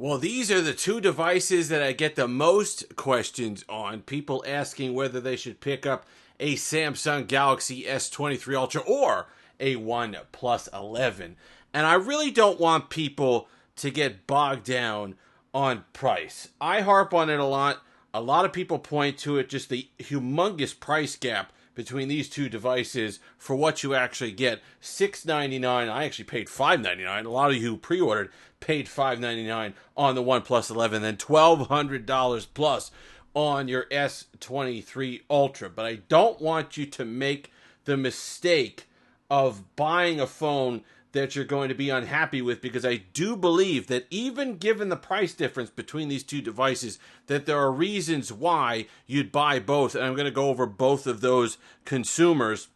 Well, these are the two devices that I get the most questions on. People asking whether they should pick up a Samsung Galaxy S23 Ultra or a OnePlus 11. And I really don't want people to get bogged down on price. I harp on it a lot. A lot of people point to it, just the humongous price gap between these two devices for what you actually get. $699. I actually paid $599. A lot of you who pre-ordered paid $599 on the OnePlus 11, then $1,200 plus on your S23 Ultra. But I don't want you to make the mistake of buying a phone that you're going to be unhappy with, because I do believe that even given the price difference between these two devices, that there are reasons why you'd buy both, and I'm going to go over both of those consumers.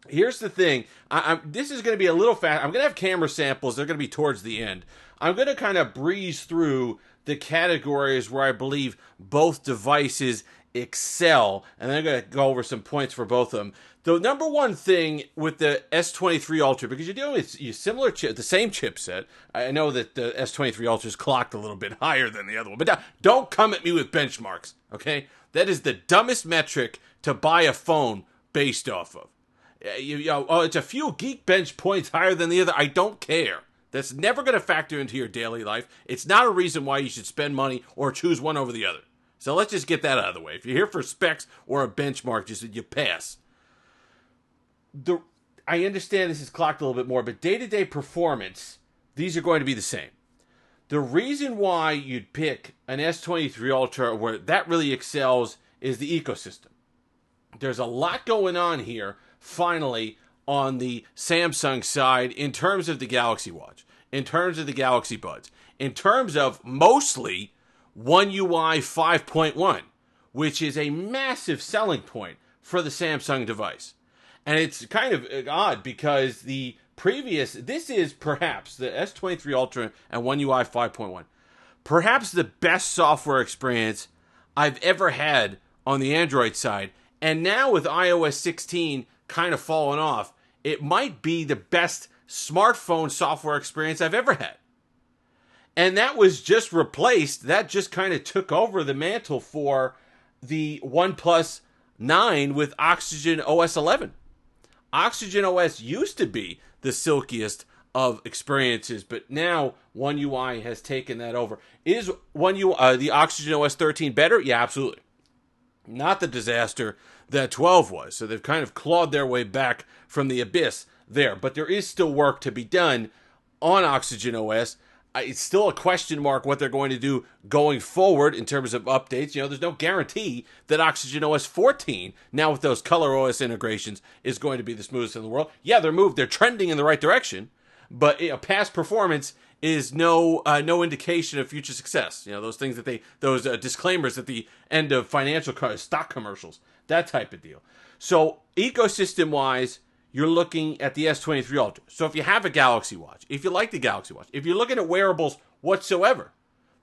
Here's the thing. This is going to be a little fast. I'm going to have camera samples. They're going to be towards the end. I'm going to kind of breeze through the categories where I believe both devices excel, and then I'm going to go over some points for both of them. The number one thing with the S23 Ultra, because you're dealing with similar chip, the same chipset. I know that the S23 Ultra is clocked a little bit higher than the other one, but don't come at me with benchmarks, okay? That is the dumbest metric to buy a phone based off of. It's a few Geekbench points higher than the other. I don't care. That's never going to factor into your daily life. It's not a reason why you should spend money or choose one over the other. So let's just get that out of the way. If you're here for specs or a benchmark, you pass. I understand this is clocked a little bit more, but day-to-day performance, these are going to be the same. The reason why you'd pick an S23 Ultra where that really excels is the ecosystem. There's a lot going on here, finally, on the Samsung side in terms of the Galaxy Watch, in terms of the Galaxy Buds, in terms of mostly One UI 5.1, which is a massive selling point for the Samsung device. And it's kind of odd because this is perhaps the S23 Ultra and One UI 5.1, perhaps the best software experience I've ever had on the Android side. And now with iOS 16 kind of falling off, it might be the best smartphone software experience I've ever had. And that was just replaced, that just kind of took over the mantle for the OnePlus 9 with Oxygen OS 11. Oxygen OS used to be the silkiest of experiences, but now One UI has taken that over. Is the Oxygen OS 13 better? Yeah, absolutely. Not the disaster that 12 was. So they've kind of clawed their way back from the abyss there. But there is still work to be done on Oxygen OS. It's still a question mark what they're going to do going forward in terms of updates. There's no guarantee that Oxygen OS 14, now with those Color OS integrations, is going to be the smoothest in the world. Yeah, they're trending in the right direction, but past performance is no indication of future success. Those things those disclaimers at the end of financial stock commercials, that type of deal. So ecosystem-wise, you're looking at the S23 Ultra. So if you have a Galaxy Watch, if you like the Galaxy Watch, if you're looking at wearables whatsoever,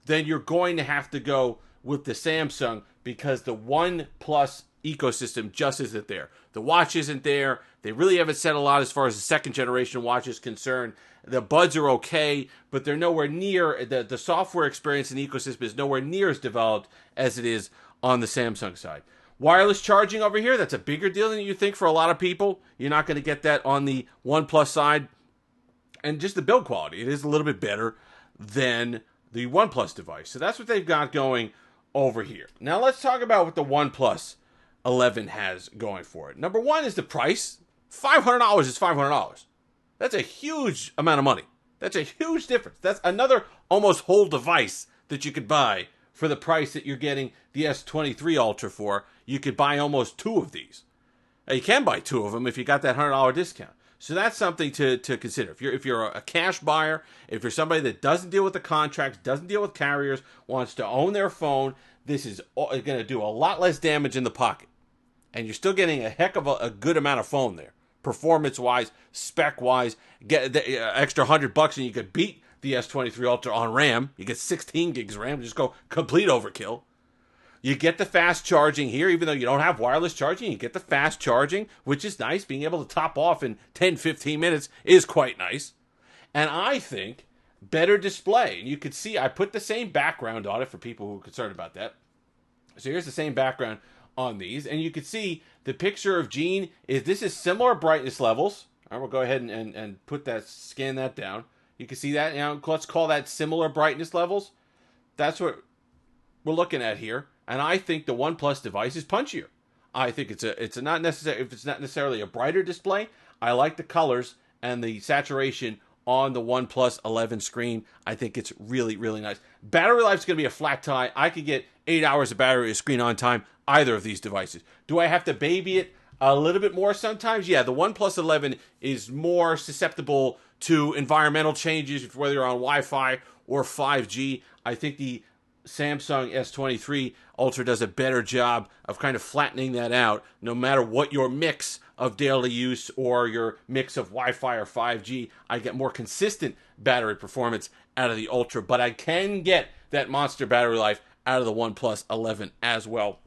then you're going to have to go with the Samsung because the OnePlus ecosystem just isn't there. The watch isn't there. They really haven't said a lot as far as the second generation watch is concerned. The buds are okay, but they're nowhere near, the software experience and ecosystem is nowhere near as developed as it is on the Samsung side. Wireless charging over here, that's a bigger deal than you think for a lot of people. You're not going to get that on the OnePlus side. And just the build quality, it is a little bit better than the OnePlus device. So that's what they've got going over here. Now let's talk about what the OnePlus 11 has going for it. Number one is the price. $500 is $500. That's a huge amount of money. That's a huge difference. That's another almost whole device that you could buy for the price that you're getting the S23 Ultra for. You could buy almost two of these. You can buy two of them if you got that $100 discount. So that's something to consider. If you're a cash buyer, if you're somebody that doesn't deal with the contracts, doesn't deal with carriers, wants to own their phone, this is going to do a lot less damage in the pocket. And you're still getting a heck of a good amount of phone there. Performance-wise, spec-wise, get the extra $100 and you could beat the S23 Ultra on RAM. You get 16 gigs RAM, just go complete overkill. You get the fast charging here, even though you don't have wireless charging. You get the fast charging, which is nice. Being able to top off in 10, 15 minutes is quite nice. And I think better display. And you can see I put the same background on it for people who are concerned about that. So here's the same background on these. And you can see the picture of Gene this is similar brightness levels. All right, we'll go ahead and scan that down. You can see that. Now, let's call that similar brightness levels. That's what we're looking at here. And I think the OnePlus device is punchier. I think if it's not necessarily a brighter display, I like the colors and the saturation on the OnePlus 11 screen. I think it's really, really nice. Battery life is going to be a flat tie. I could get 8 hours of battery screen on time, either of these devices. Do I have to baby it a little bit more sometimes? Yeah, the OnePlus 11 is more susceptible to environmental changes, whether you're on Wi-Fi or 5G. I think the Samsung S23 Ultra does a better job of kind of flattening that out, no matter what your mix of daily use or your mix of Wi-Fi or 5G. I get more consistent battery performance out of the Ultra, but I can get that monster battery life out of the OnePlus 11 as well.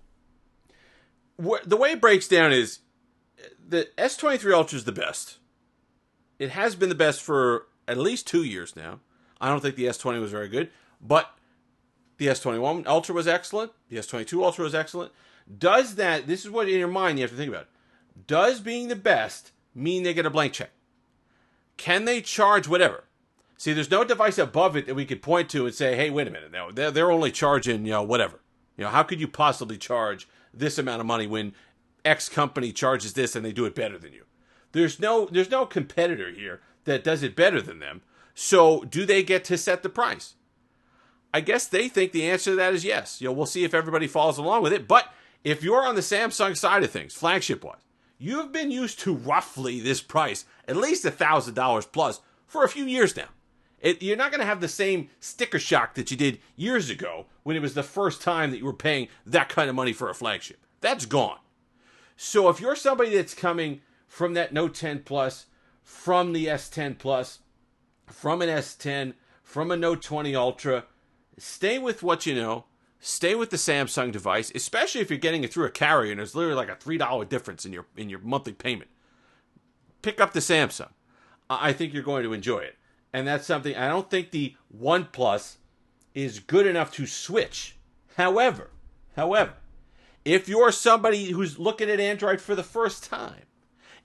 The way it breaks down is the S23 Ultra is the best. It has been the best for at least 2 years now. I don't think the S20 was very good, but the S21 Ultra was excellent. The S22 Ultra was excellent. This is what in your mind you have to think about. Does being the best mean they get a blank check? Can they charge whatever? See, there's no device above it that we could point to and say, hey, wait a minute. Now, they're only charging, whatever. How could you possibly charge this amount of money when X company charges this and they do it better than you? There's no competitor here that does it better than them. So do they get to set the price? I guess they think the answer to that is yes. We'll see if everybody follows along with it. But if you're on the Samsung side of things, flagship-wise, you've been used to roughly this price, at least $1,000 plus, for a few years now. You're not going to have the same sticker shock that you did years ago when it was the first time that you were paying that kind of money for a flagship. That's gone. So if you're somebody that's coming from that Note 10 Plus, from the S10 Plus, from an S10, from a Note 20 Ultra, stay with what you know. Stay with the Samsung device, especially if you're getting it through a carrier and there's literally like a $3 difference in your monthly payment. Pick up the Samsung. I think you're going to enjoy it. And that's something, I don't think the OnePlus is good enough to switch. However, if you're somebody who's looking at Android for the first time,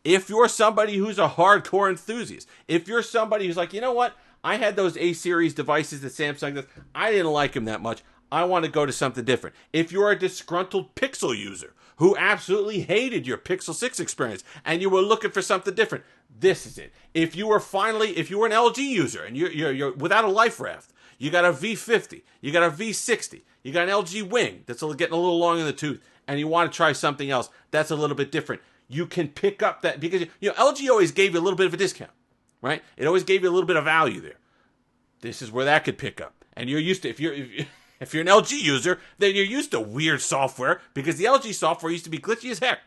if you're somebody who's a hardcore enthusiast, if you're somebody who's like, you know what, I had those A-series devices that Samsung does, I didn't like them that much, I want to go to something different. If you're a disgruntled Pixel user who absolutely hated your Pixel 6 experience and you were looking for something different, this is it. If you were an LG user and you're without a life raft, you got a V50, you got a V60, you got an LG Wing that's getting a little long in the tooth, and you want to try something else that's a little bit different, you can pick up that, because LG always gave you a little bit of a discount, right? It always gave you a little bit of value there. This is where that could pick up, and you're used to if you're an LG user, then you're used to weird software because the LG software used to be glitchy as heck.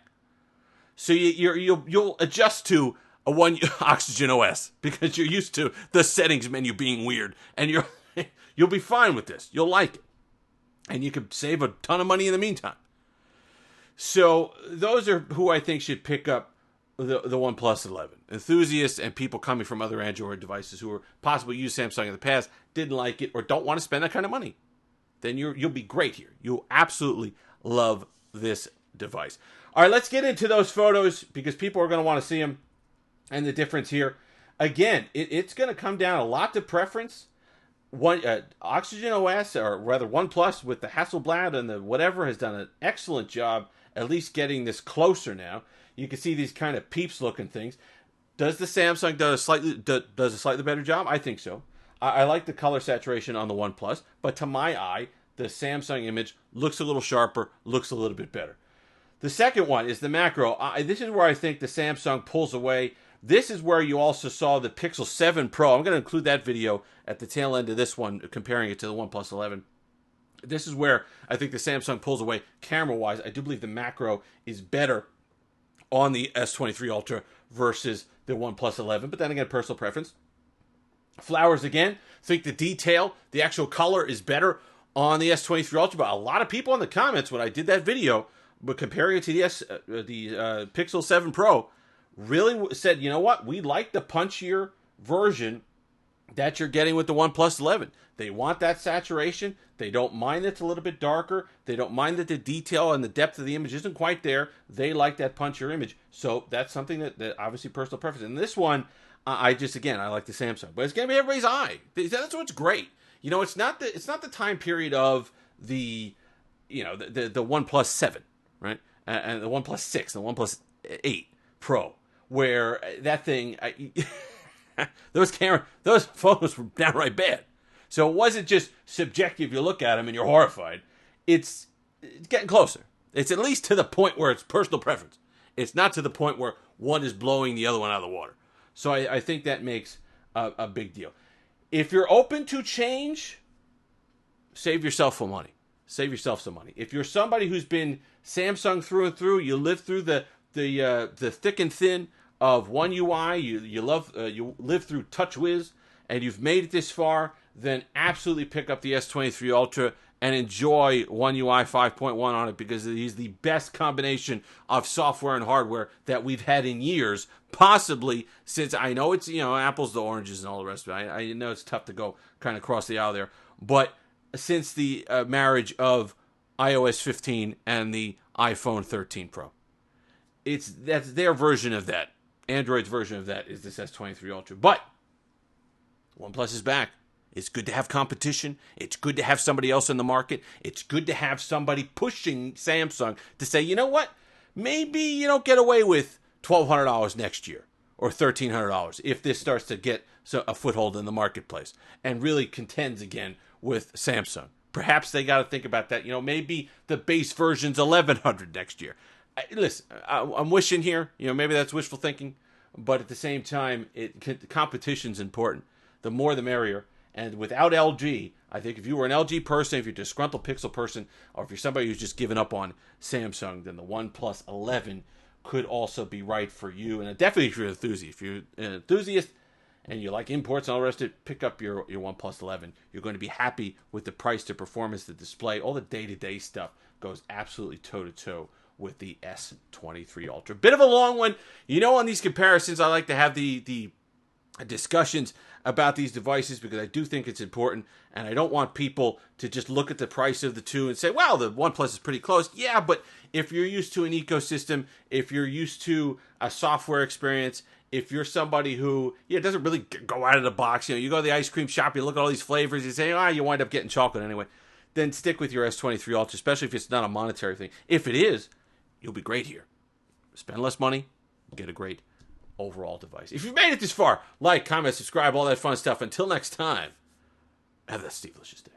So you'll adjust to a one Oxygen OS because you're used to the settings menu being weird, and you'll be fine with this. You'll like it, and you can save a ton of money in the meantime. So those are who I think should pick up the OnePlus 11. Enthusiasts and people coming from other Android devices who were possibly used Samsung in the past, didn't like it, or don't want to spend that kind of money. Then you'll be great here. You'll absolutely love this device. All right, let's get into those photos because people are going to want to see them and the difference here. Again, it's going to come down a lot to preference. Oxygen OS, or rather OnePlus with the Hasselblad and the whatever, has done an excellent job at least getting this closer now. You can see these kind of peeps looking things. Does the Samsung does a slightly better job? I think so. I like the color saturation on the OnePlus, but to my eye, the Samsung image looks a little sharper, looks a little bit better. The second one is the macro. This is where I think the Samsung pulls away. This is where you also saw the Pixel 7 Pro. I'm going to include that video at the tail end of this one, comparing it to the OnePlus 11. This is where I think the Samsung pulls away camera-wise. I do believe the macro is better on the S23 Ultra versus the OnePlus 11, but then again, personal preference. Flowers again. I think the detail, the actual color is better on the S23 Ultra, but a lot of people in the comments when I did that video, but comparing it to the Pixel 7 Pro, really said, you know what, we like the punchier version that you're getting with the OnePlus 11. They want that saturation. They don't mind that it's a little bit darker. They don't mind that the detail and the depth of the image isn't quite there. They like that punchier image. So that's something that obviously personal preference. And this one, I like the Samsung, but it's going to be everybody's eye. That's what's great. You know, it's not the time period of the OnePlus 7, right? And the OnePlus 6, and the OnePlus 8 Pro, where that thing, those photos were downright bad. So it wasn't just subjective. You look at them and you're horrified. It's getting closer. It's at least to the point where it's personal preference. It's not to the point where one is blowing the other one out of the water. So I think that makes a big deal. If you're open to change, save yourself some money. Save yourself some money. If you're somebody who's been Samsung through and through, you live through the thick and thin of One UI, you live through TouchWiz, and you've made it this far, then absolutely pick up the S23 Ultra and enjoy One UI 5.1 on it, because it is the best combination of software and hardware that we've had in years, possibly since, I know it's, apples to oranges and all the rest of it. I know it's tough to go kind of cross the aisle there, but since the marriage of iOS 15 and the iPhone 13 Pro. That's their version of that. Android's version of that is this S23 Ultra. But OnePlus is back. It's good to have competition. It's good to have somebody else in the market. It's good to have somebody pushing Samsung to say, you know what? Maybe you don't get away with $1,200 next year or $1,300 if this starts to get a foothold in the marketplace and really contends again with Samsung. Perhaps they got to think about that. Maybe the base version's $1,100 next year. Listen, I'm wishing here. Maybe that's wishful thinking, but at the same time, competition's important. The more, the merrier. And without LG, I think if you were an LG person, if you're a disgruntled Pixel person, or if you're somebody who's just given up on Samsung, then the OnePlus 11 could also be right for you. And definitely if you're an enthusiast. If you're an enthusiast and you like imports and all the rest of it, pick up your OnePlus 11. You're going to be happy with the price, the performance, the display, all the day-to-day stuff goes absolutely toe-to-toe with the S23 Ultra. Bit of a long one. On these comparisons, I like to have the discussions about these devices because I do think it's important, and I don't want people to just look at the price of the two and say, well, the OnePlus is pretty close. Yeah, but if you're used to an ecosystem, if you're used to a software experience, if you're somebody who doesn't really go out of the box, you go to the ice cream shop, you look at all these flavors, you say, you wind up getting chocolate anyway, then stick with your S23 Ultra, especially if it's not a monetary thing. If it is, you'll be great here. Spend less money, get a great overall device. If you've made it this far, like, comment, subscribe, all that fun stuff. Until next time, have that Steve-licious day.